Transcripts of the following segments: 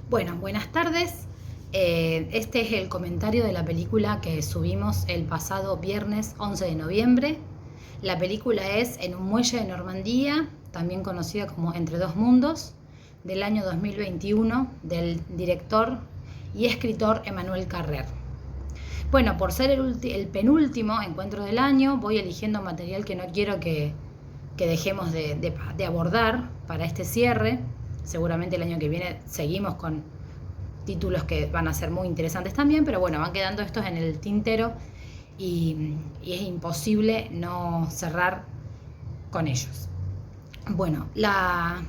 Bueno, buenas tardes. Este es el comentario de la película que subimos el pasado viernes 11 de noviembre. La película es En un muelle de Normandía, también conocida como Entre dos mundos, del año 2021, del director y escritor Emmanuel Carrère. Bueno, por ser el penúltimo encuentro del año, voy eligiendo material que no quiero que dejemos de abordar para este cierre. Seguramente el año que viene seguimos con títulos que van a ser muy interesantes también, pero bueno, van quedando estos en el tintero y es imposible no cerrar con ellos. Bueno, la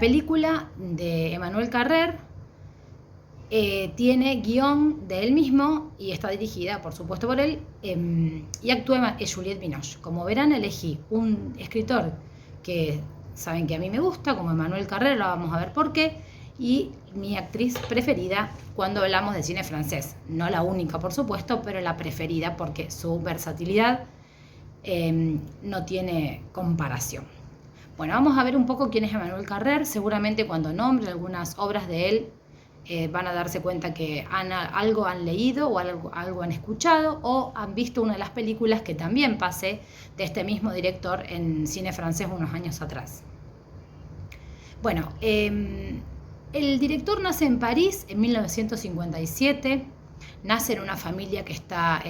película de Emmanuel Carrère tiene guión de él mismo y está dirigida, por supuesto, por él, y actúa Juliette Binoche. Como verán, elegí un escritor que saben que a mí me gusta, como Emmanuel Carrère, lo vamos a ver por qué, y mi actriz preferida cuando hablamos de cine francés. No la única, por supuesto, pero la preferida porque su versatilidad no tiene comparación. Bueno, vamos a ver un poco quién es Emmanuel Carrère. Seguramente cuando nombre algunas obras de él van a darse cuenta que algo han leído o algo han escuchado o han visto una de las películas que también pasé de este mismo director en cine francés unos años atrás. Bueno, el director nace en París en 1957, nace en una familia que está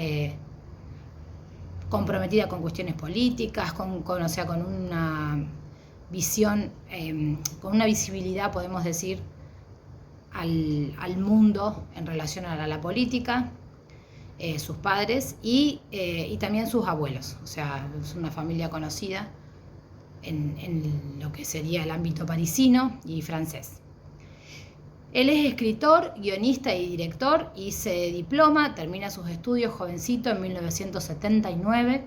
comprometida con cuestiones políticas, con una visión, con una visibilidad, podemos decir, al mundo en relación a la política, sus padres y también sus abuelos. O sea, es una familia conocida en lo que sería el ámbito parisino y francés. Él es escritor, guionista y director y se diploma, termina sus estudios jovencito en 1979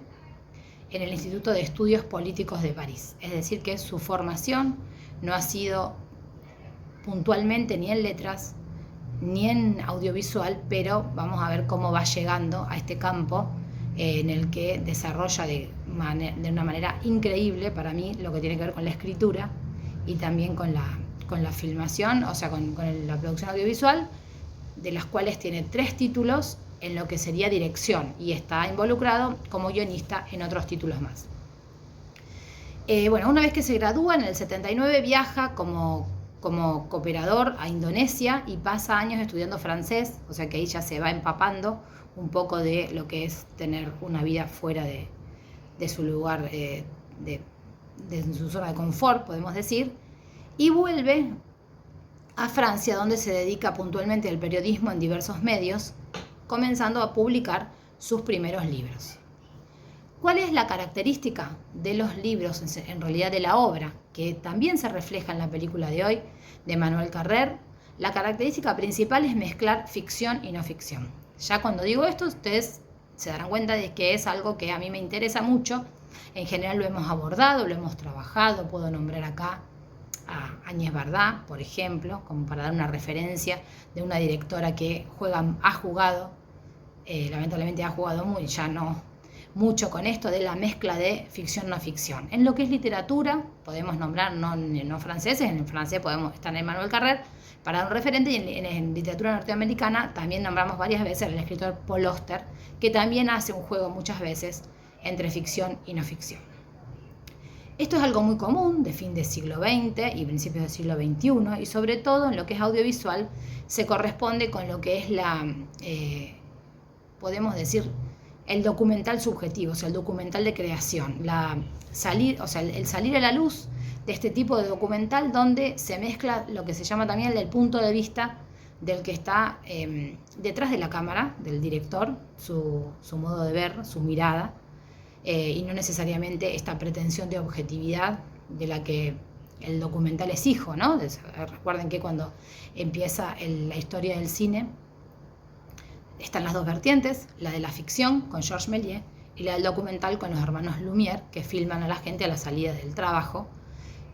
en el Instituto de Estudios Políticos de París. Es decir, que su formación no ha sido puntualmente ni en letras ni en audiovisual, pero vamos a ver cómo va llegando a este campo en el que desarrolla de una manera increíble para mí lo que tiene que ver con la escritura y también con la filmación, o sea, con la producción audiovisual, de las cuales tiene 3 títulos en lo que sería dirección y está involucrado como guionista en otros títulos más. Bueno, una vez que se gradúa en el 79 viaja como cooperador a Indonesia y pasa años estudiando francés, o sea que ahí ya se va empapando un poco de lo que es tener una vida fuera de su lugar, de su zona de confort, podemos decir, y vuelve a Francia, donde se dedica puntualmente al periodismo en diversos medios, comenzando a publicar sus primeros libros. ¿Cuál es la característica de los libros, en realidad de la obra, que también se refleja en la película de hoy de Emmanuel Carrère? La característica principal es mezclar ficción y no ficción. Ya cuando digo esto, ustedes se darán cuenta de que es algo que a mí me interesa mucho. En general lo hemos abordado, lo hemos trabajado. Puedo nombrar acá a Agnès Varda, por ejemplo, como para dar una referencia de una directora que ha jugado, lamentablemente ha jugado ya no mucho con esto de la mezcla de ficción no ficción. En lo que es literatura, podemos nombrar no franceses, en el francés podemos estar en Emmanuel Carrère para dar un referente, y en literatura norteamericana también nombramos varias veces al escritor Paul Auster, que también hace un juego muchas veces entre ficción y no ficción. Esto es algo muy común de fin del siglo XX y principios del siglo XXI, y sobre todo en lo que es audiovisual se corresponde con lo que es podemos decir, el documental subjetivo, o sea, el documental de creación, el salir a la luz de este tipo de documental donde se mezcla lo que se llama también el punto de vista del que está detrás de la cámara, del director, su modo de ver, su mirada, y no necesariamente esta pretensión de objetividad de la que el documental es hijo, ¿no? Recuerden que cuando empieza la historia del cine están las dos vertientes, la de la ficción con Georges Méliès y la del documental con los hermanos Lumière, que filman a la gente a la salida del trabajo,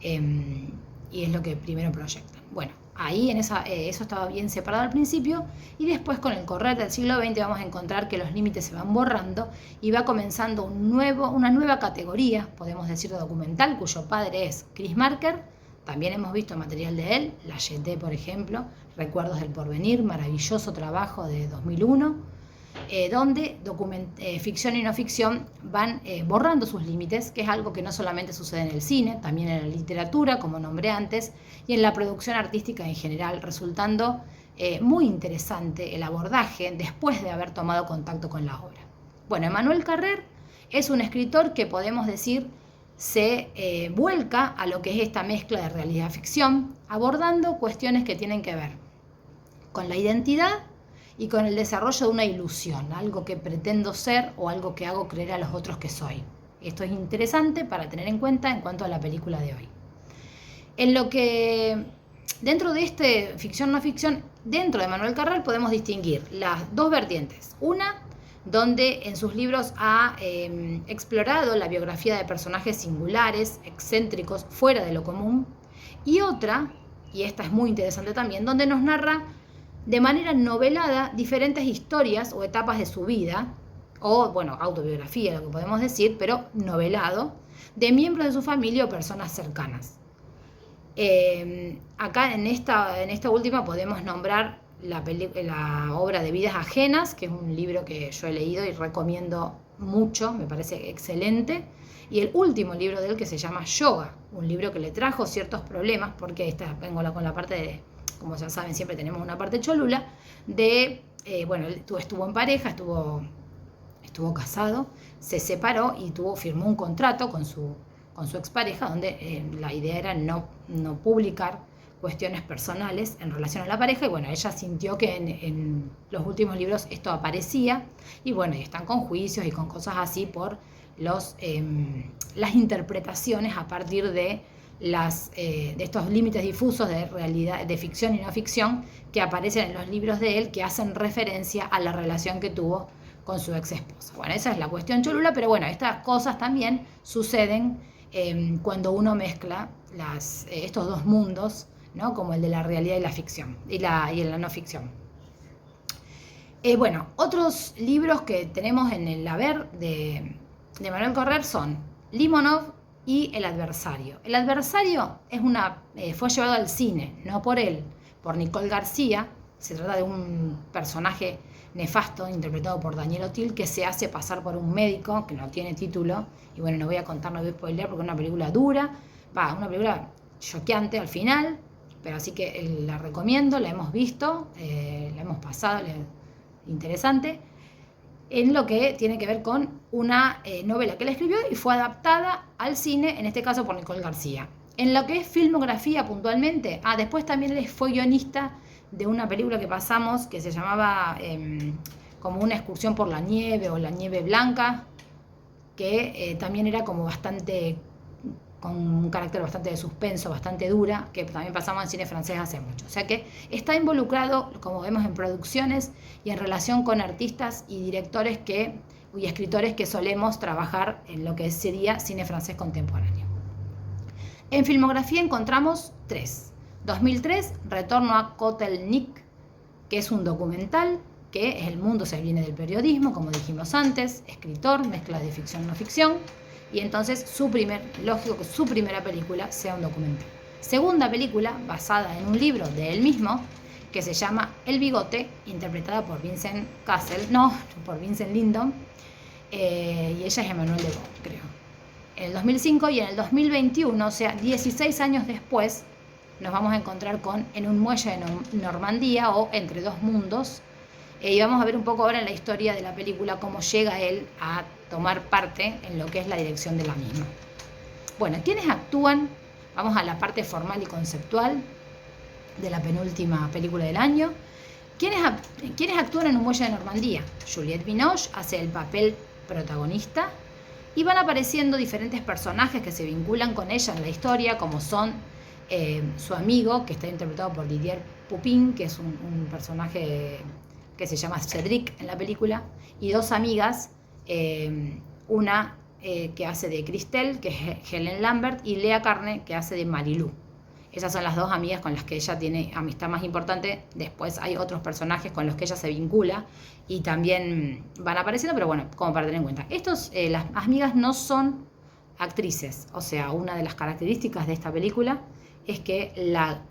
y es lo que primero proyectan. Bueno, ahí eso estaba bien separado al principio, y después con el correr del siglo XX vamos a encontrar que los límites se van borrando y va comenzando una nueva categoría, podemos decir, de documental, cuyo padre es Chris Marker, También hemos visto material de él, La Jetée, por ejemplo, Recuerdos del Porvenir, maravilloso trabajo de 2001, donde ficción y no ficción van borrando sus límites, que es algo que no solamente sucede en el cine, también en la literatura, como nombré antes, y en la producción artística en general, resultando muy interesante el abordaje después de haber tomado contacto con la obra. Bueno, Emmanuel Carrère es un escritor que podemos decir se vuelca a lo que es esta mezcla de realidad-ficción, abordando cuestiones que tienen que ver con la identidad y con el desarrollo de una ilusión, algo que pretendo ser o algo que hago creer a los otros que soy. Esto es interesante para tener en cuenta en cuanto a la película de hoy. En lo que, dentro de este ficción no ficción, dentro de Emmanuel Carrère podemos distinguir las dos vertientes. Una, donde en sus libros ha explorado la biografía de personajes singulares, excéntricos, fuera de lo común, y otra, y esta es muy interesante también, donde nos narra de manera novelada diferentes historias o etapas de su vida, o bueno, autobiografía, lo que podemos decir, pero novelado, de miembros de su familia o personas cercanas. Acá en esta última podemos nombrar la obra de Vidas Ajenas, que es un libro que yo he leído y recomiendo mucho, me parece excelente, y el último libro de él que se llama Yoga, un libro que le trajo ciertos problemas, porque vengo con la parte de, como ya saben, siempre tenemos una parte cholula, bueno, él estuvo en pareja, estuvo casado, se separó y firmó un contrato con su expareja, donde la idea era no publicar cuestiones personales en relación a la pareja, y bueno, ella sintió que en los últimos libros esto aparecía, y bueno, y están con juicios y con cosas así por las interpretaciones a partir de estos límites difusos de realidad, de ficción y no ficción, que aparecen en los libros de él, que hacen referencia a la relación que tuvo con su ex esposa. Bueno, esa es la cuestión cholula, pero bueno, estas cosas también suceden cuando uno mezcla estos dos mundos, ¿no? Como el de la realidad y la ficción, y la no ficción. Bueno, otros libros que tenemos en el haber de Emmanuel Carrère son Limonov y El Adversario. El Adversario fue llevado al cine, no por él, por Nicole García. Se trata de un personaje nefasto interpretado por Daniel Auteuil, que se hace pasar por un médico que no tiene título, y bueno, no voy a contar, no voy a spoilear porque es una película dura, una película choqueante al final, pero así que la recomiendo, la hemos visto, la hemos pasado, interesante, en lo que tiene que ver con una novela que él escribió y fue adaptada al cine, en este caso por Nicole García. En lo que es filmografía puntualmente, después también él fue guionista de una película que pasamos que se llamaba como Una excursión por la nieve o La nieve blanca, que también era como bastante, con un carácter bastante de suspenso, bastante dura, que también pasamos en cine francés hace mucho. O sea que está involucrado, como vemos, en producciones y en relación con artistas y directores y escritores que solemos trabajar en lo que sería cine francés contemporáneo. En filmografía encontramos 3. 2003, Retorno a Kotelnik, que es un documental que es El mundo se viene del periodismo, como dijimos antes, escritor, mezcla de ficción no ficción, y entonces lógico que su primera película sea un documental. Segunda película, basada en un libro de él mismo, que se llama El bigote, interpretada por Vincent Lindon, y ella es Emmanuelle Devon, creo. En el 2005 y en el 2021, o sea, 16 años después, nos vamos a encontrar con En un muelle de Normandía, o Entre dos mundos, y vamos a ver un poco ahora en la historia de la película cómo llega él a tomar parte en lo que es la dirección de la misma. Bueno, ¿quiénes actúan? Vamos a la parte formal y conceptual de la penúltima película del año. ¿Quiénes actúan en Un muelle de Normandía? Juliette Binoche hace el papel protagonista, y van apareciendo diferentes personajes que se vinculan con ella en la historia, como son su amigo, que está interpretado por Didier Pupin, que es un personaje que se llama Cédric en la película, y dos amigas, una que hace de Christelle, que es Helen Lambert, y Lea Carne, que hace de Marilou. Esas son las dos amigas con las que ella tiene amistad más importante. Después hay otros personajes con los que ella se vincula y también van apareciendo, pero bueno, como para tener en cuenta. Las amigas no son actrices, o sea, una de las características de esta película es que la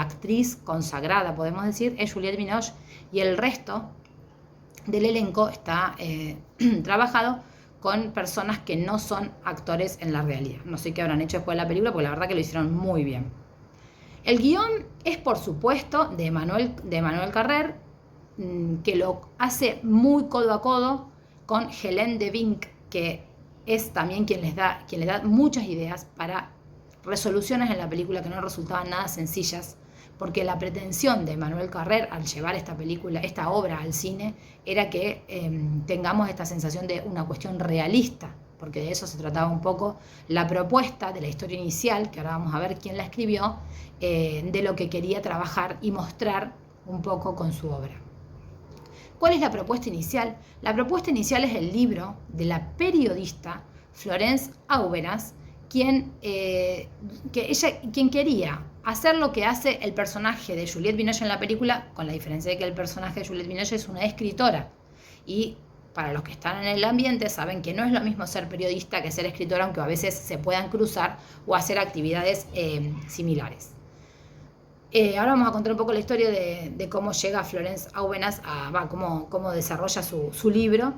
actriz consagrada, podemos decir, es Juliette Binoche, y el resto del elenco está trabajado con personas que no son actores en la realidad. No sé qué habrán hecho después de la película, porque la verdad que lo hicieron muy bien. El guión es, por supuesto, de Emmanuel Carrère, que lo hace muy codo a codo con Hélène de Vinck, que es también quien le da muchas ideas para resoluciones en la película que no resultaban nada sencillas, porque la pretensión de Emmanuel Carrère al llevar esta obra al cine, era que tengamos esta sensación de una cuestión realista, porque de eso se trataba un poco la propuesta de la historia inicial, que ahora vamos a ver quién la escribió, de lo que quería trabajar y mostrar un poco con su obra. ¿Cuál es la propuesta inicial? La propuesta inicial es el libro de la periodista Florence Aubenas, quien quería hacer lo que hace el personaje de Juliette Binoche en la película, con la diferencia de que el personaje de Juliette Binoche es una escritora. Y para los que están en el ambiente saben que no es lo mismo ser periodista que ser escritora, aunque a veces se puedan cruzar o hacer actividades similares. Ahora vamos a contar un poco la historia de cómo llega Florence Aubenas cómo desarrolla su libro.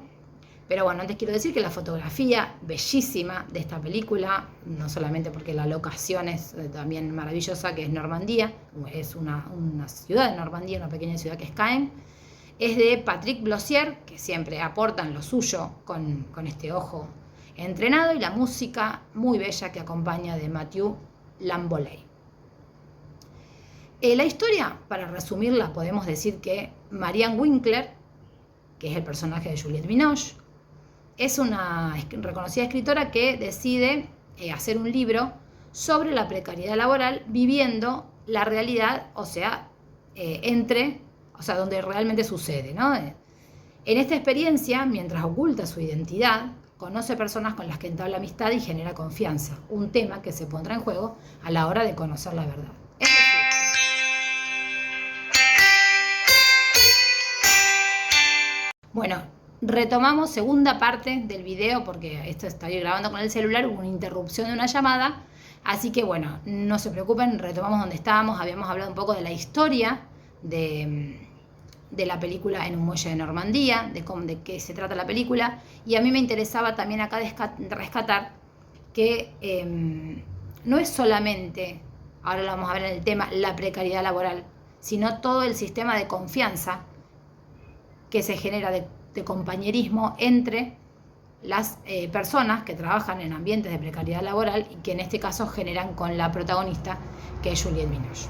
Pero bueno, antes quiero decir que la fotografía bellísima de esta película, no solamente porque la locación es también maravillosa, que es Normandía, es una ciudad de Normandía, una pequeña ciudad que es Caen, es de Patrick Blossier, que siempre aportan lo suyo con este ojo entrenado, y la música muy bella que acompaña de Mathieu Lambolley. La historia, para resumirla, podemos decir que Marianne Winkler, que es el personaje de Juliette Binoche, es una reconocida escritora que decide hacer un libro sobre la precariedad laboral, viviendo la realidad, donde realmente sucede, ¿no? En esta experiencia, mientras oculta su identidad, conoce personas con las que entabla amistad y genera confianza, un tema que se pondrá en juego a la hora de conocer la verdad. Bueno, retomamos segunda parte del video, porque esto estoy grabando con el celular, hubo una interrupción de una llamada, así que bueno, no se preocupen, retomamos donde estábamos. Habíamos hablado un poco de la historia de la película En un muelle de Normandía, de qué se trata la película, y a mí me interesaba también acá rescatar que no es solamente, ahora lo vamos a ver en el tema, la precariedad laboral, sino todo el sistema de confianza que se genera de compañerismo entre las personas que trabajan en ambientes de precariedad laboral, y que en este caso generan con la protagonista, que es Juliette Binoche.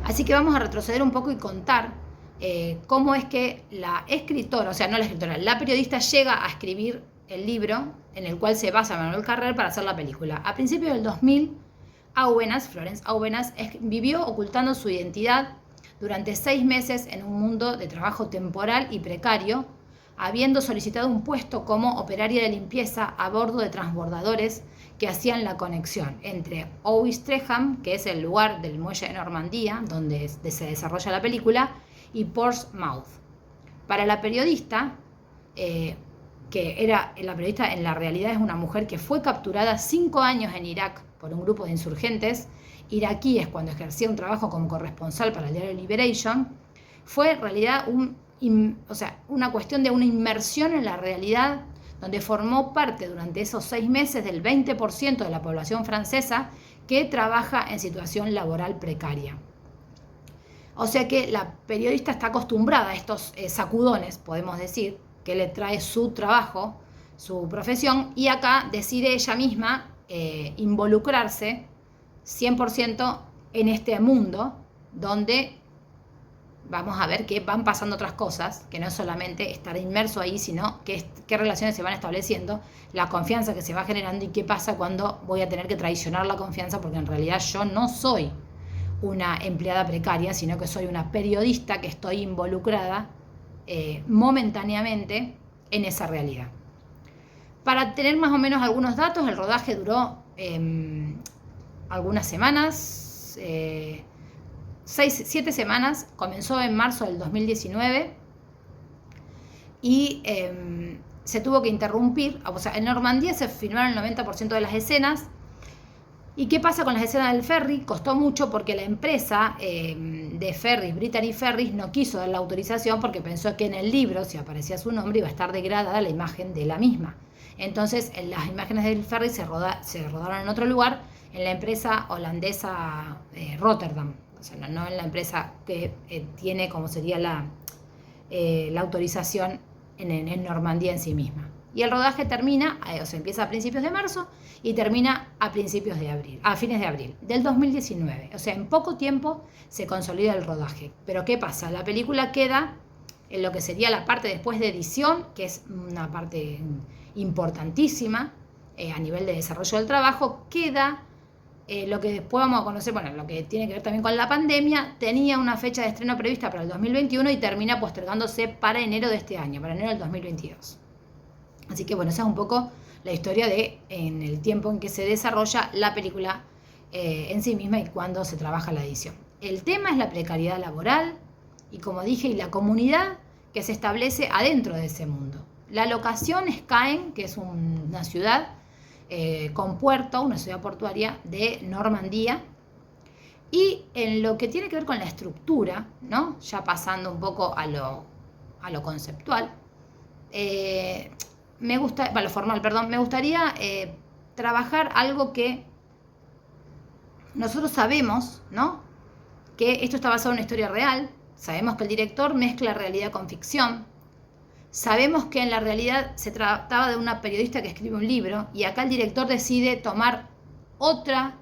Así que vamos a retroceder un poco y contar cómo es que la periodista llega a escribir el libro en el cual se basa Emmanuel Carrère para hacer la película. A principios del 2000, Florence Aubenas, vivió ocultando su identidad durante 6 meses en un mundo de trabajo temporal y precario, habiendo solicitado un puesto como operaria de limpieza a bordo de transbordadores que hacían la conexión entre Ouistreham, que es el lugar del muelle de Normandía donde se desarrolla la película, y Portsmouth. Para la periodista, la periodista en la realidad es una mujer que fue capturada 5 años en Irak por un grupo de insurgentes iraquíes cuando ejercía un trabajo como corresponsal para el diario Liberation. Fue en realidad una cuestión de una inmersión en la realidad, donde formó parte durante esos 6 meses del 20% de la población francesa que trabaja en situación laboral precaria. O sea que la periodista está acostumbrada a estos sacudones, podemos decir, que le trae su trabajo, su profesión, y acá decide ella misma involucrarse 100% en este mundo, donde vamos a ver que van pasando otras cosas, que no es solamente estar inmerso ahí, sino qué relaciones se van estableciendo, la confianza que se va generando, y qué pasa cuando voy a tener que traicionar la confianza, porque en realidad yo no soy una empleada precaria, sino que soy una periodista que estoy involucrada momentáneamente en esa realidad. Para tener más o menos algunos datos, el rodaje duró algunas semanas, 7 semanas, comenzó en marzo del 2019 y se tuvo que interrumpir. En Normandía se filmaron el 90% de las escenas, ¿Y qué pasa con las escenas del ferry? Costó mucho porque la empresa de ferries, Brittany Ferries, no quiso dar la autorización porque pensó que en el libro, si aparecía su nombre, iba a estar degradada la imagen de la misma. Entonces, las imágenes del ferry se rodaron en otro lugar, en la empresa holandesa Rotterdam. O sea, no en la empresa que tiene como sería la autorización en Normandía en sí misma. Y el rodaje termina, o sea, empieza a principios de marzo y termina a principios de abril, a fines de abril del 2019. O sea, en poco tiempo se consolida el rodaje. Pero ¿qué pasa? La película queda en lo que sería la parte después de edición, que es una parte importantísima a nivel de desarrollo del trabajo, queda lo que después vamos a conocer, bueno, lo que tiene que ver también con la pandemia, tenía una fecha de estreno prevista para el 2021 y termina postergándose para enero de este año, para enero del 2022. Así que bueno, esa es un poco la historia de en el tiempo en que se desarrolla la película en sí misma y cuando se trabaja la edición. El tema es la precariedad laboral y, como dije, y la comunidad que se establece adentro de ese mundo. La locación es Caen, que es una ciudad con puerto, una ciudad portuaria de Normandía. Y en lo que tiene que ver con la estructura, ¿no? Ya pasando un poco a lo conceptual, lo formal, perdón, me gustaría trabajar algo que nosotros sabemos, ¿no? Que esto está basado en una historia real, sabemos que el director mezcla realidad con ficción, sabemos que en la realidad se trataba de una periodista que escribe un libro y acá el director decide tomar otro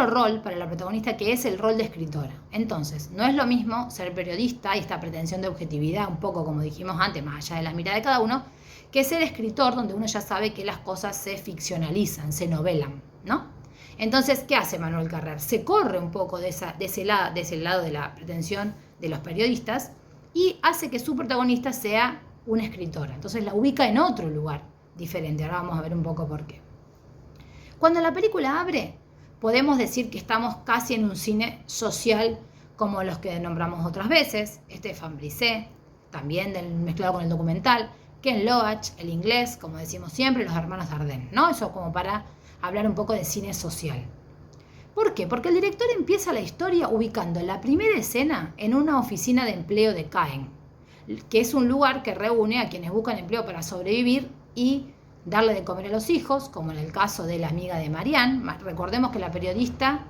rol para la protagonista, que es el rol de escritora. Entonces, no es lo mismo ser periodista y esta pretensión de objetividad, un poco como dijimos antes, más allá de la mirada de cada uno, que ser escritor, donde uno ya sabe que las cosas se ficcionalizan, se novelan, ¿no? Entonces, ¿qué hace Manuel Carrer? Se corre un poco de ese lado de la pretensión de los periodistas y hace que su protagonista sea una escritora. Entonces la ubica en otro lugar diferente. Ahora vamos a ver un poco por qué. Cuando la película abre, podemos decir que estamos casi en un cine social como los que nombramos otras veces, Stéphane Brisé, también mezclado con el documental, Ken Loach, El Inglés, como decimos siempre, los hermanos Dardenne, ¿no? Eso como para hablar un poco de cine social. ¿Por qué? Porque el director empieza la historia ubicando la primera escena en una oficina de empleo de Caen, que es un lugar que reúne a quienes buscan empleo para sobrevivir y darle de comer a los hijos, como en el caso de la amiga de Marianne. Recordemos que la periodista,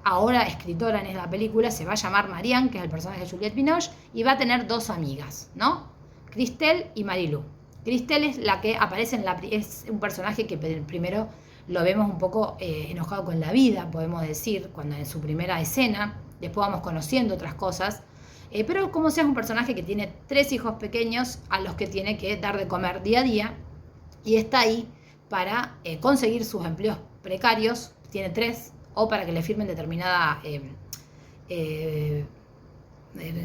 ahora escritora en esta película, se va a llamar Marianne, que es el personaje de Juliette Binoche, y va a tener dos amigas, ¿no? Christelle y Marilou. Christelle es la que aparece es un personaje que primero lo vemos un poco enojado con la vida, podemos decir, cuando en su primera escena, después vamos conociendo otras cosas, pero como sea es un personaje que tiene 3 hijos pequeños a los que tiene que dar de comer día a día y está ahí para conseguir sus empleos precarios, tiene 3, o para que le firmen determinada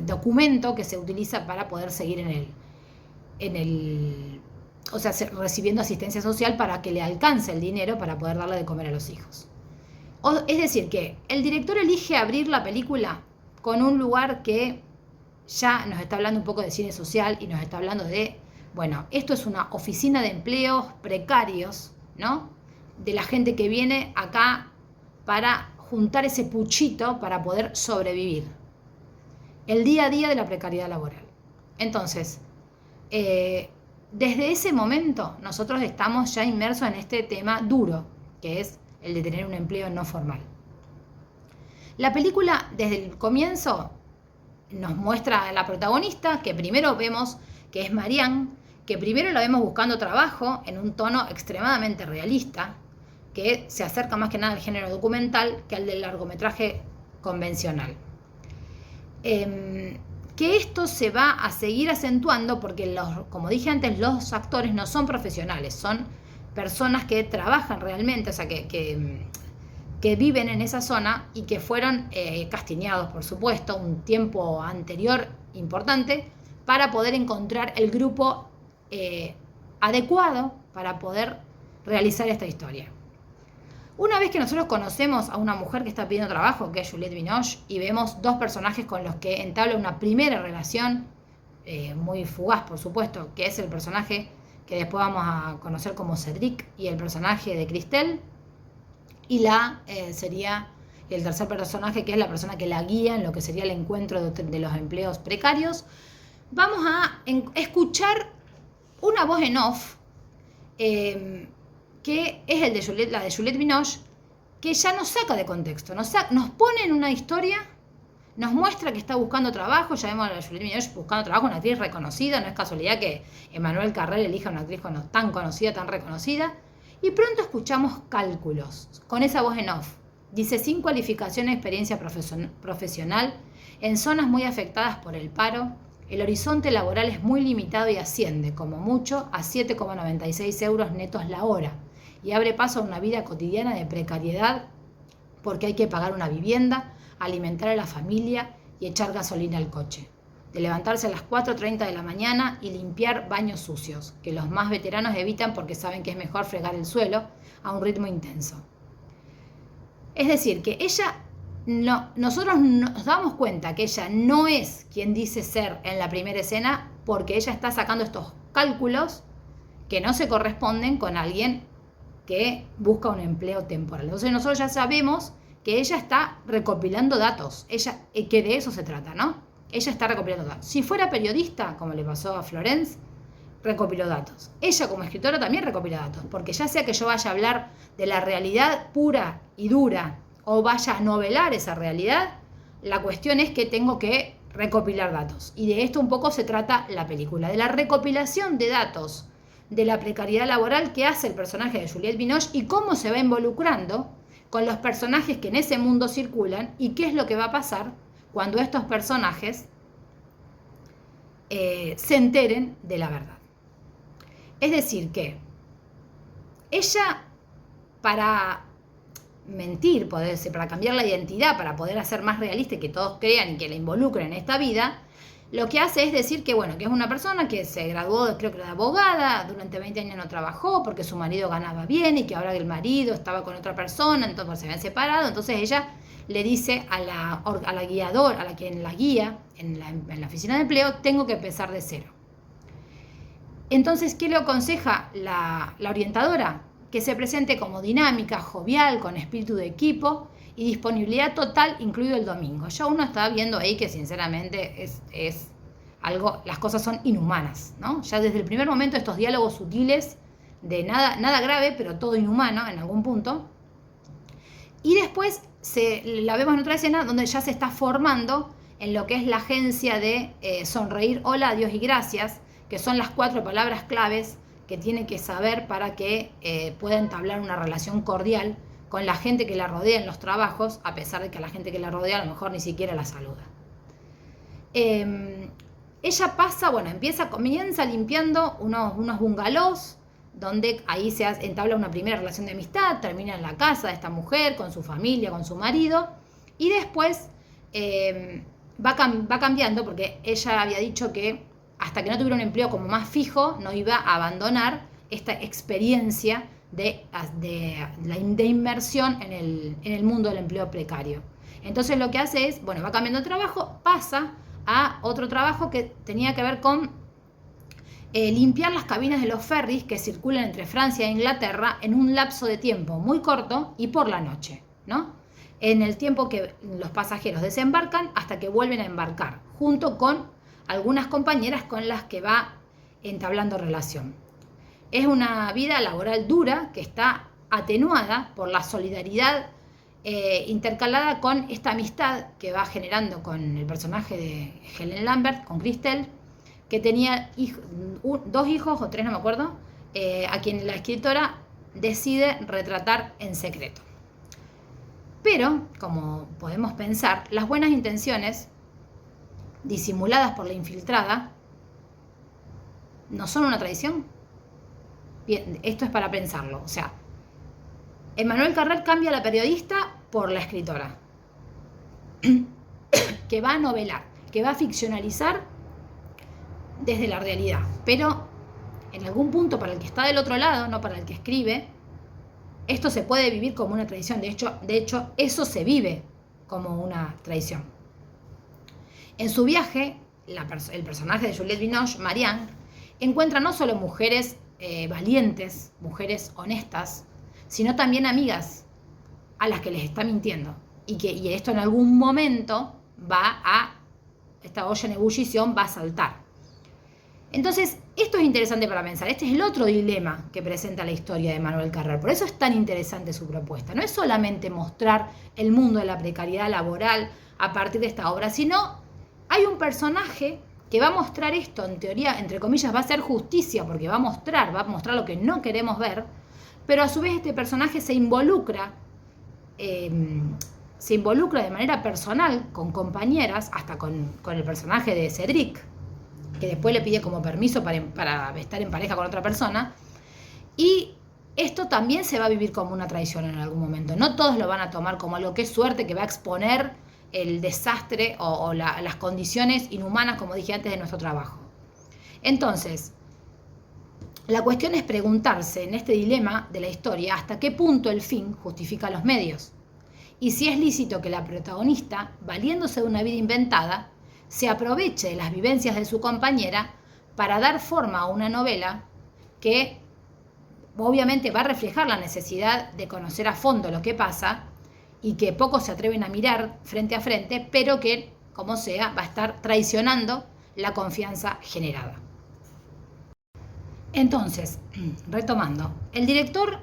documento que se utiliza para poder seguir o sea, recibiendo asistencia social para que le alcance el dinero para poder darle de comer a los hijos. Es decir, que el director elige abrir la película con un lugar que ya nos está hablando un poco de cine social y nos está hablando de, bueno, esto es una oficina de empleos precarios, ¿no? De la gente que viene acá para juntar ese puchito para poder sobrevivir. El día a día de la precariedad laboral. Entonces, desde ese momento nosotros estamos ya inmersos en este tema duro, que es el de tener un empleo no formal. La película desde el comienzo nos muestra a la protagonista, que primero vemos que es Marianne, que primero la vemos buscando trabajo en un tono extremadamente realista, que se acerca más que nada al género documental que al del largometraje convencional. Que esto se va a seguir acentuando porque, como dije antes, los actores no son profesionales, son personas que trabajan realmente, o sea, que viven en esa zona y que fueron castiñados, por supuesto, un tiempo anterior importante para poder encontrar el grupo adecuado para poder realizar esta historia. Una vez que nosotros conocemos a una mujer que está pidiendo trabajo, que es Juliette Binoche, y vemos 2 personajes con los que entabla una primera relación, muy fugaz por supuesto, que es el personaje que después vamos a conocer como Cédric y el personaje de Christelle, Y sería el tercer personaje, que es la persona que la guía en lo que sería el encuentro de los empleos precarios. Vamos a escuchar una voz en off, que es la de Juliette Binoche, que ya nos saca de contexto, nos pone en una historia, nos muestra que está buscando trabajo. Ya vemos a la Juliette Binoche buscando trabajo, una actriz reconocida, no es casualidad que Emmanuel Carrère elija una actriz tan conocida, tan reconocida. Y pronto escuchamos cálculos con esa voz en off. Dice, sin cualificación e experiencia profesional, en zonas muy afectadas por el paro, el horizonte laboral es muy limitado y asciende, como mucho, a 7,96 euros netos la hora, y abre paso a una vida cotidiana de precariedad, porque hay que pagar una vivienda, alimentar a la familia y echar gasolina al coche. De levantarse a las 4:30 de la mañana y limpiar baños sucios, que los más veteranos evitan porque saben que es mejor fregar el suelo a un ritmo intenso. Es decir, que nosotros nos damos cuenta que ella no es quien dice ser en la primera escena, porque ella está sacando estos cálculos que no se corresponden con alguien que busca un empleo temporal. Entonces nosotros ya sabemos que ella está recopilando datos, que de eso se trata, ¿no? Ella está recopilando datos. Si fuera periodista, como le pasó a Florence, recopiló datos. Ella como escritora también recopila datos, porque ya sea que yo vaya a hablar de la realidad pura y dura o vaya a novelar esa realidad, la cuestión es que tengo que recopilar datos. Y de esto un poco se trata la película, de la recopilación de datos de la precariedad laboral que hace el personaje de Juliette Binoche y cómo se va involucrando con los personajes que en ese mundo circulan y qué es lo que va a pasar cuando estos personajes se enteren de la verdad. Es decir, que ella, para mentir, para cambiar la identidad, para poder hacer más realista y que todos crean y que la involucren en esta vida, lo que hace es decir que, bueno, que es una persona que se graduó, creo que de abogada, durante 20 años no trabajó porque su marido ganaba bien y que ahora el marido estaba con otra persona, entonces se habían separado. Entonces ella le dice a la guiadora, a quien la guía en la oficina de empleo, tengo que empezar de cero. Entonces, ¿qué le aconseja la orientadora? Que se presente como dinámica, jovial, con espíritu de equipo y disponibilidad total, incluido el domingo. Ya uno está viendo ahí que sinceramente es algo, las cosas son inhumanas, ¿no? Ya desde el primer momento estos diálogos sutiles de nada grave, pero todo inhumano en algún punto. Y después la vemos en otra escena donde ya se está formando en lo que es la agencia de sonreír, hola, adiós y gracias, que son las 4 palabras claves que tiene que saber para que pueda entablar una relación cordial con la gente que la rodea en los trabajos, a pesar de que a la gente que la rodea a lo mejor ni siquiera la saluda. Ella comienza limpiando unos bungalows, donde ahí se entabla una primera relación de amistad, termina en la casa de esta mujer, con su familia, con su marido, y después va cambiando, porque ella había dicho que hasta que no tuviera un empleo como más fijo, no iba a abandonar esta experiencia de inmersión en el mundo del empleo precario. Entonces lo que hace es, va cambiando de trabajo, pasa a otro trabajo que tenía que ver con limpiar las cabinas de los ferries que circulan entre Francia e Inglaterra en un lapso de tiempo muy corto y por la noche, ¿no? En el tiempo que los pasajeros desembarcan hasta que vuelven a embarcar, junto con algunas compañeras con las que va entablando relación. Es una vida laboral dura que está atenuada por la solidaridad intercalada con esta amistad que va generando con el personaje de Helen Lambert, con Christelle, que tenía 2 hijos o 3, no me acuerdo, a quien la escritora decide retratar en secreto. Pero, como podemos pensar, las buenas intenciones disimuladas por la infiltrada no son una traición. Bien, esto es para pensarlo. O sea, Emmanuel Carrère cambia a la periodista por la escritora, que va a novelar, que va a ficcionalizar desde la realidad. Pero en algún punto, para el que está del otro lado, no para el que escribe, esto se puede vivir como una traición. De hecho, eso se vive como una traición. En su viaje, el personaje de Juliette Binoche, Marianne, encuentra no solo mujeres valientes, mujeres honestas, sino también amigas a las que les está mintiendo. Y esto en algún momento esta olla en ebullición va a saltar. Entonces, esto es interesante para pensar. Este es el otro dilema que presenta la historia de Manuel Carrer. Por eso es tan interesante su propuesta. No es solamente mostrar el mundo de la precariedad laboral a partir de esta obra, sino hay un personaje que va a mostrar esto, en teoría, entre comillas, va a ser justicia, porque va a mostrar lo que no queremos ver, pero a su vez este personaje se involucra de manera personal con compañeras, hasta con el personaje de Cedric, que después le pide como permiso para estar en pareja con otra persona, y esto también se va a vivir como una traición en algún momento. No todos lo van a tomar como algo que es suerte, que va a exponer el desastre o las condiciones inhumanas, como dije antes, de nuestro trabajo. Entonces, la cuestión es preguntarse en este dilema de la historia hasta qué punto el fin justifica los medios, y si es lícito que la protagonista, valiéndose de una vida inventada, se aproveche de las vivencias de su compañera para dar forma a una novela que obviamente va a reflejar la necesidad de conocer a fondo lo que pasa y que pocos se atreven a mirar frente a frente, pero que, como sea, va a estar traicionando la confianza generada. Entonces, retomando, el director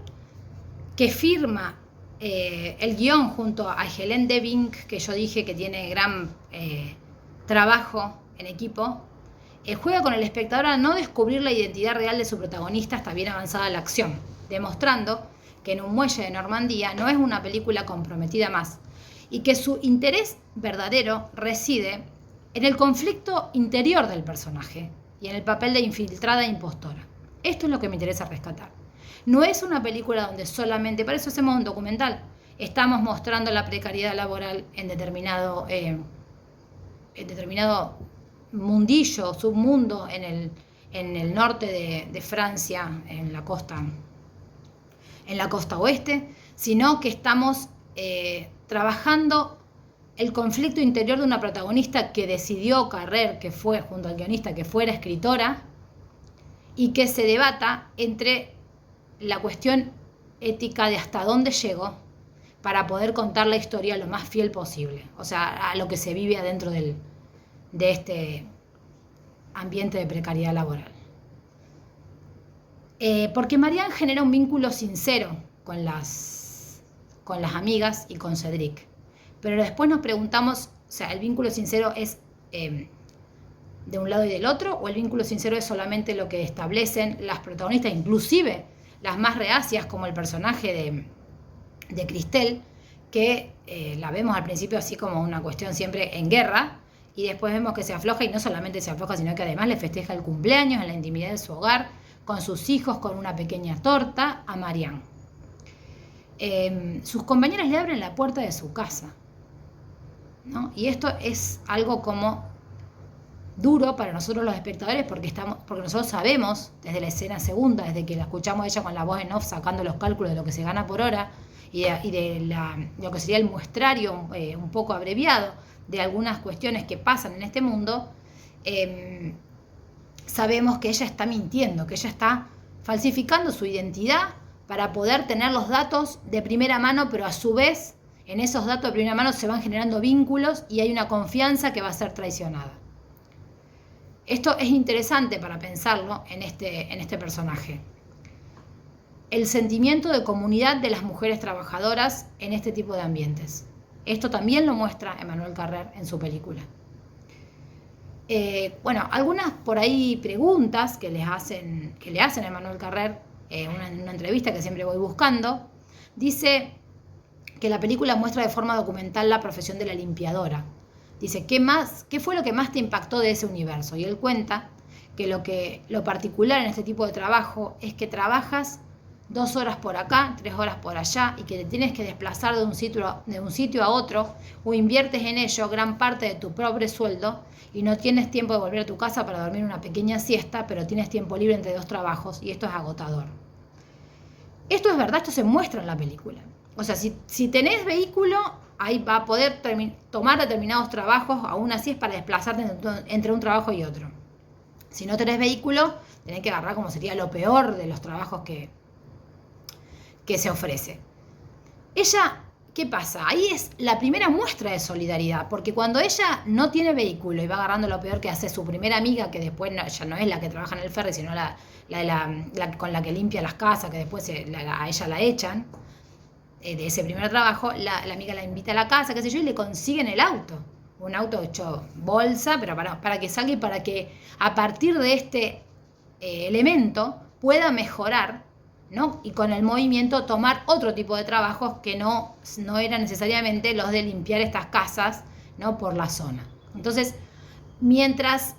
que firma el guión junto a Hélène Devinck, que yo dije que tiene gran trabajo en equipo, juega con el espectador a no descubrir la identidad real de su protagonista hasta bien avanzada la acción, demostrando que En un muelle de Normandía no es una película comprometida más, y que su interés verdadero reside en el conflicto interior del personaje y en el papel de infiltrada e impostora. Esto es lo que me interesa rescatar. No es una película donde solamente, para eso hacemos un documental, estamos mostrando la precariedad laboral en determinado mundillo, submundo en el norte de Francia, en la costa oeste, sino que estamos trabajando el conflicto interior de una protagonista que decidió Carrer, que fue junto al guionista, que fuera escritora, y que se debata entre la cuestión ética de hasta dónde llegó para poder contar la historia lo más fiel posible, o sea, a lo que se vive adentro de este ambiente de precariedad laboral. Porque Marianne genera un vínculo sincero con las amigas y con Cedric, pero después nos preguntamos, o sea, ¿el vínculo sincero es de un lado y del otro, o el vínculo sincero es solamente lo que establecen las protagonistas, inclusive las más reacias, como el personaje de Christelle, que la vemos al principio así como una cuestión siempre en guerra, y después vemos que se afloja, y no solamente se afloja, sino que además le festeja el cumpleaños en la intimidad de su hogar, con sus hijos, con una pequeña torta, a Marianne. Sus compañeras le abren la puerta de su casa, ¿no? Y esto es algo como duro para nosotros los espectadores, porque nosotros sabemos desde la escena segunda, desde que la escuchamos a ella con la voz en off sacando los cálculos de lo que se gana por hora y de lo que sería el muestrario un poco abreviado de algunas cuestiones que pasan en este mundo, sabemos que ella está mintiendo, que ella está falsificando su identidad para poder tener los datos de primera mano, pero a su vez en esos datos de primera mano se van generando vínculos y hay una confianza que va a ser traicionada. Esto es interesante para pensarlo en este personaje. El sentimiento de comunidad de las mujeres trabajadoras en este tipo de ambientes. Esto también lo muestra Emmanuel Carrer en su película. Bueno, algunas por ahí preguntas que le hacen a Emmanuel Carrer en una entrevista que siempre voy buscando. Dice que la película muestra de forma documental la profesión de la limpiadora. Dice, ¿qué fue lo que más te impactó de ese universo? Y él cuenta que lo particular en este tipo de trabajo es que trabajas 2 horas por acá, 3 horas por allá, y que te tienes que desplazar de un sitio a otro, o inviertes en ello gran parte de tu pobre sueldo y no tienes tiempo de volver a tu casa para dormir una pequeña siesta, pero tienes tiempo libre entre 2 trabajos, y esto es agotador. Esto es verdad, esto se muestra en la película. O sea, si tenés vehículo, ahí va a poder tomar determinados trabajos, aún así es para desplazarte entre un trabajo y otro. Si no tenés vehículo, tenés que agarrar como sería lo peor de los trabajos que se ofrece. Ella ¿qué pasa? Ahí es la primera muestra de solidaridad, porque cuando ella no tiene vehículo y va agarrando lo peor que hace su primera amiga, que después ya no es la que trabaja en el ferry, sino la con la que limpia las casas, que después a ella la echan, de ese primer trabajo, la amiga la invita a la casa, qué sé yo, y le consiguen el auto. Un auto hecho bolsa, pero para que salga y para que a partir de este elemento pueda mejorar, ¿no? Y con el movimiento tomar otro tipo de trabajos que no eran necesariamente los de limpiar estas casas, ¿no? Por la zona. Entonces, mientras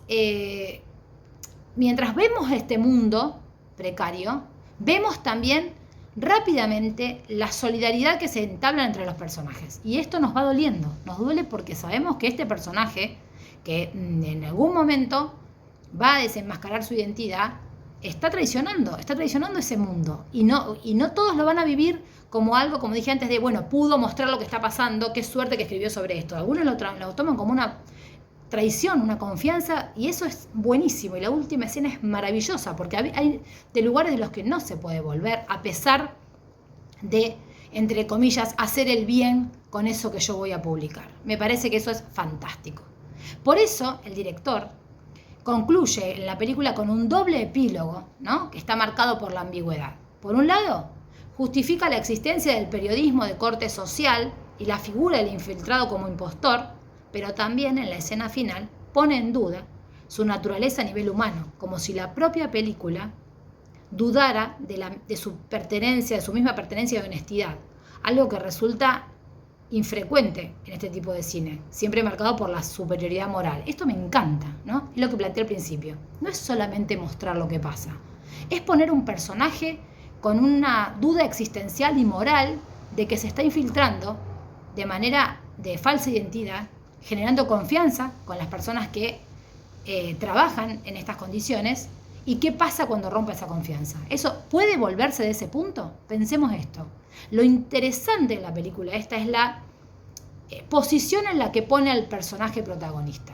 vemos este mundo precario, vemos también rápidamente la solidaridad que se entabla entre los personajes. Y esto nos va doliendo, nos duele porque sabemos que este personaje, que en algún momento va a desenmascarar su identidad, está traicionando ese mundo. Y no todos lo van a vivir como algo, como dije antes, de, bueno, pudo mostrar lo que está pasando, qué suerte que escribió sobre esto. Algunos lo toman como una traición, una confianza, y eso es buenísimo. Y la última escena es maravillosa, porque hay de lugares de los que no se puede volver, a pesar de, entre comillas, hacer el bien con eso que yo voy a publicar. Me parece que eso es fantástico. Por eso el director concluye en la película con un doble epílogo, ¿no? Que está marcado por la ambigüedad. Por un lado, justifica la existencia del periodismo de corte social y la figura del infiltrado como impostor, pero también en la escena final pone en duda su naturaleza a nivel humano, como si la propia película dudara de su pertenencia, de su misma pertenencia y honestidad, algo que resulta infrecuente en este tipo de cine, siempre marcado por la superioridad moral. Esto me encanta, ¿no? Es lo que planteé al principio. No es solamente mostrar lo que pasa, es poner un personaje con una duda existencial y moral de que se está infiltrando de manera de falsa identidad, generando confianza con las personas que trabajan en estas condiciones. ¿Y qué pasa cuando rompe esa confianza? ¿Eso puede volverse de ese punto? Pensemos esto. Lo interesante de la película esta es la posición en la que pone al personaje protagonista.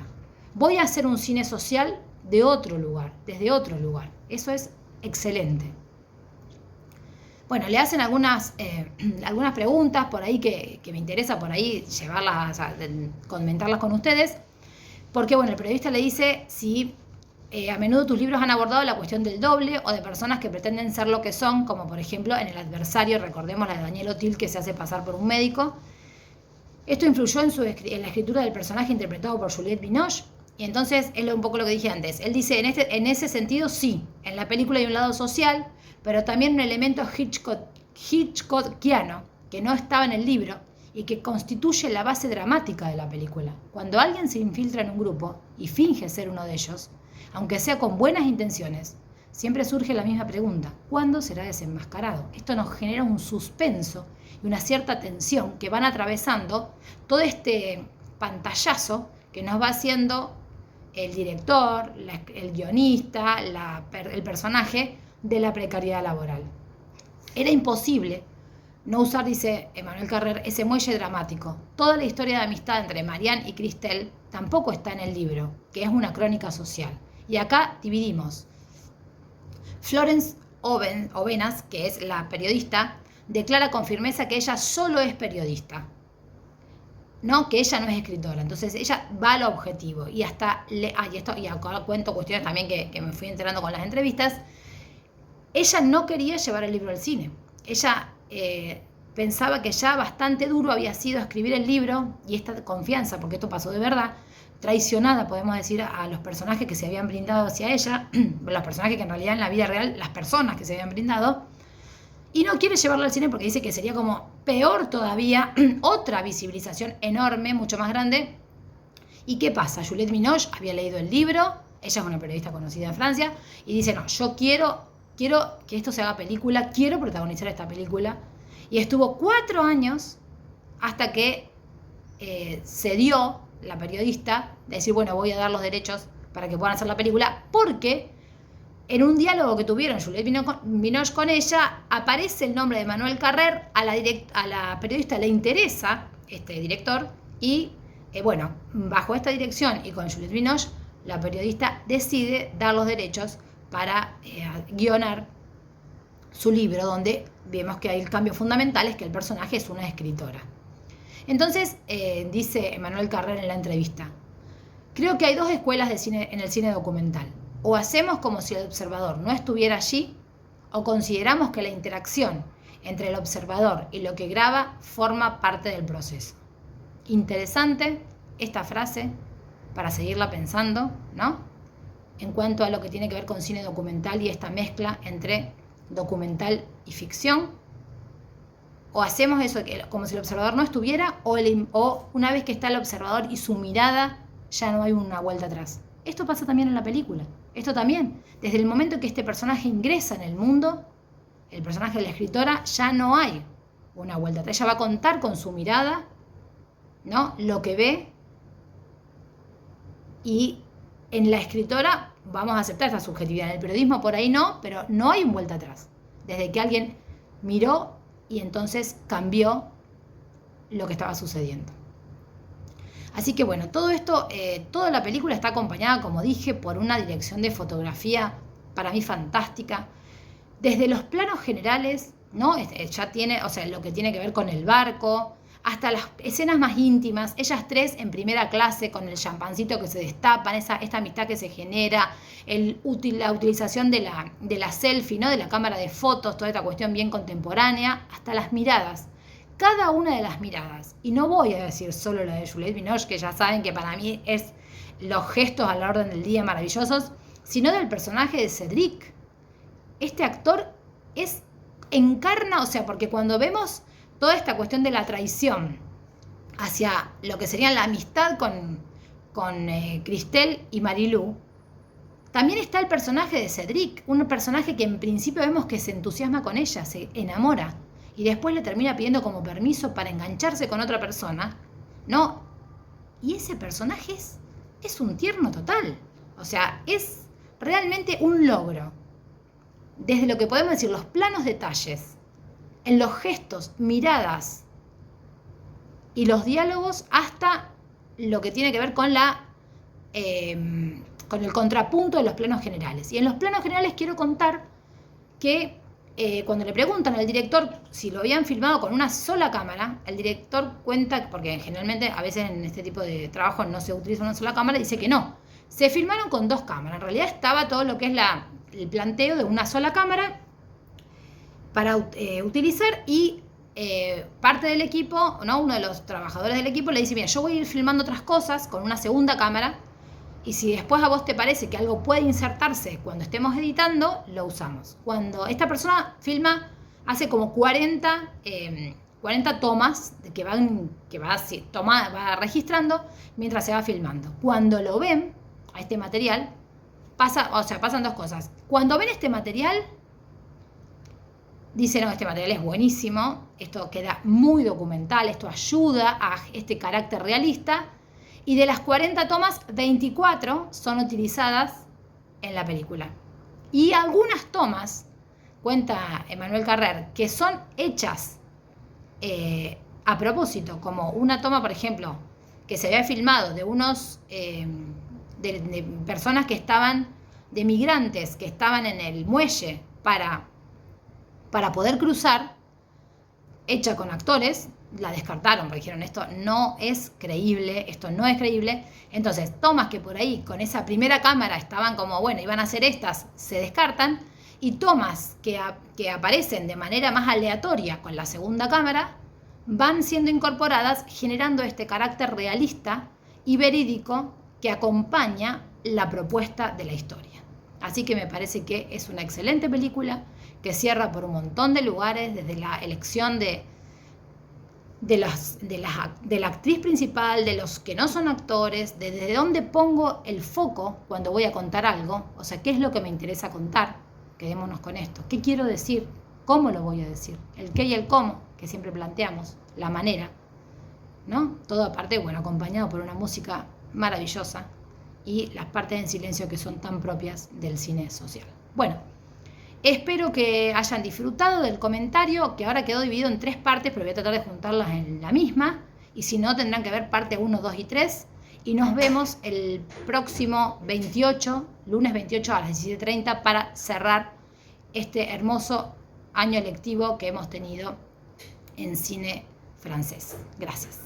Voy a hacer un cine social de otro lugar, desde otro lugar. Eso es excelente. Bueno, le hacen algunas preguntas por ahí que me interesa por ahí llevarlas, o sea, comentarlas con ustedes, porque bueno, el periodista le dice si a menudo tus libros han abordado la cuestión del doble o de personas que pretenden ser lo que son, como por ejemplo en El adversario, recordemos la de Daniel Otil, que se hace pasar por un médico. Esto influyó en la escritura del personaje interpretado por Juliette Binoche. Y entonces es un poco lo que dije antes. Él dice, en ese sentido sí, en la película hay un lado social, pero también un elemento hitchcockiano que no estaba en el libro y que constituye la base dramática de la película. Cuando alguien se infiltra en un grupo y finge ser uno de ellos, aunque sea con buenas intenciones, siempre surge la misma pregunta: ¿cuándo será desenmascarado? Esto nos genera un suspenso y una cierta tensión que van atravesando todo este pantallazo que nos va haciendo el director, el guionista, el personaje de la precariedad laboral. Era imposible no usar, dice Emmanuel Carrer, ese muelle dramático. Toda la historia de amistad entre Marianne y Christelle tampoco está en el libro, que es una crónica social. Y acá dividimos. Florence Ovenas, que es la periodista, declara con firmeza que ella solo es periodista, ¿no? Que ella no es escritora. Entonces ella va al objetivo. Y hasta y acá cuento cuestiones también que me fui enterando con las entrevistas. Ella no quería llevar el libro al cine. Ella pensaba que ya bastante duro había sido escribir el libro, y esta confianza, porque esto pasó de verdad, traicionada, podemos decir, a los personajes que se habían brindado hacia ella, los personajes que en realidad en la vida real, las personas que se habían brindado, y no quiere llevarlo al cine porque dice que sería como peor todavía, otra visibilización enorme, mucho más grande. ¿Y qué pasa? Juliette Binoche había leído el libro, ella es una periodista conocida en Francia, y dice, no, yo quiero que esto se haga película, quiero protagonizar esta película. Y estuvo 4 años hasta que se dio la periodista de decir, bueno, voy a dar los derechos para que puedan hacer la película, porque en un diálogo que tuvieron Juliette Binoche con ella, aparece el nombre de Emmanuel Carrer, a la periodista le interesa este director, y bueno, bajo esta dirección y con Juliette Binoche, la periodista decide dar los derechos para guionar su libro, donde vemos que hay el cambio fundamental, es que el personaje es una escritora. Entonces, dice Emmanuel Carrère en la entrevista, creo que hay dos escuelas de cine, en el cine documental. O hacemos como si el observador no estuviera allí, o consideramos que la interacción entre el observador y lo que graba forma parte del proceso. Interesante esta frase para seguirla pensando, ¿no? En cuanto a lo que tiene que ver con cine documental y esta mezcla entre documental y ficción. O hacemos eso como si el observador no estuviera, o una vez que está el observador y su mirada, ya no hay una vuelta atrás. Esto pasa también en la película. Esto también, desde el momento que este personaje ingresa en el mundo, el personaje de la escritora, ya no hay una vuelta atrás. Ella va a contar con su mirada, ¿no? Lo que ve, y en la escritora vamos a aceptar esta subjetividad. En el periodismo por ahí no, pero no hay un vuelta atrás. Desde que alguien miró y entonces cambió lo que estaba sucediendo. Así que bueno, todo esto, toda la película está acompañada, como dije, por una dirección de fotografía para mí fantástica. Desde los planos generales, ¿no? Ya tiene, o sea, lo que tiene que ver con el barco, hasta las escenas más íntimas, ellas tres en primera clase con el champancito que se destapan, esta amistad que se genera, la utilización de la selfie, ¿no? De la cámara de fotos, toda esta cuestión bien contemporánea, hasta las miradas. Cada una de las miradas, y no voy a decir solo la de Juliette Binoche, que ya saben que para mí es los gestos a la orden del día maravillosos, sino del personaje de Cedric. Este actor encarna, o sea, porque cuando vemos toda esta cuestión de la traición hacia lo que sería la amistad con Christelle y Marilou, también está el personaje de Cedric, un personaje que en principio vemos que se entusiasma con ella, se enamora, y después le termina pidiendo como permiso para engancharse con otra persona, ¿no? Y ese personaje es un tierno total, o sea, es realmente un logro. Desde lo que podemos decir, los planos detalles, en los gestos, miradas y los diálogos, hasta lo que tiene que ver con con el contrapunto de los planos generales. Y en los planos generales quiero contar que cuando le preguntan al director si lo habían filmado con una sola cámara, el director cuenta, porque generalmente a veces en este tipo de trabajo no se utiliza una sola cámara, dice que no. Se filmaron con dos cámaras. En realidad estaba todo lo que es el planteo de una sola cámara para utilizar, y parte del equipo, ¿no? Uno de los trabajadores del equipo le dice, mira, yo voy a ir filmando otras cosas con una segunda cámara, y si después a vos te parece que algo puede insertarse cuando estemos editando, lo usamos. Cuando esta persona filma, hace como 40 tomas que va registrando mientras se va filmando. Cuando lo ven a este material, pasan dos cosas. Cuando ven este material, dicen, no, este material es buenísimo, esto queda muy documental, esto ayuda a este carácter realista, y de las 40 tomas, 24 son utilizadas en la película. Y algunas tomas, cuenta Emmanuel Carrère, que son hechas a propósito, como una toma, por ejemplo, que se había filmado de unos de personas que estaban, de migrantes que estaban en el muelle para poder cruzar, hecha con actores, la descartaron, porque dijeron, esto no es creíble. Entonces, tomas que por ahí con esa primera cámara estaban como, bueno, iban a ser estas, se descartan, y tomas que aparecen de manera más aleatoria con la segunda cámara, van siendo incorporadas, generando este carácter realista y verídico que acompaña la propuesta de la historia. Así que me parece que es una excelente película, que cierra por un montón de lugares, desde la elección de la actriz principal, de los que no son actores, desde dónde pongo el foco cuando voy a contar algo, o sea, qué es lo que me interesa contar, quedémonos con esto, qué quiero decir, cómo lo voy a decir, el qué y el cómo, que siempre planteamos, la manera, ¿no? Todo aparte, bueno, acompañado por una música maravillosa y las partes en silencio que son tan propias del cine social. Bueno, espero que hayan disfrutado del comentario, que ahora quedó dividido en 3 partes, pero voy a tratar de juntarlas en la misma, y si no tendrán que ver parte 1, 2 y 3, y nos vemos el próximo 28, lunes 28 a las 17:30, para cerrar este hermoso año lectivo que hemos tenido en cine francés. Gracias.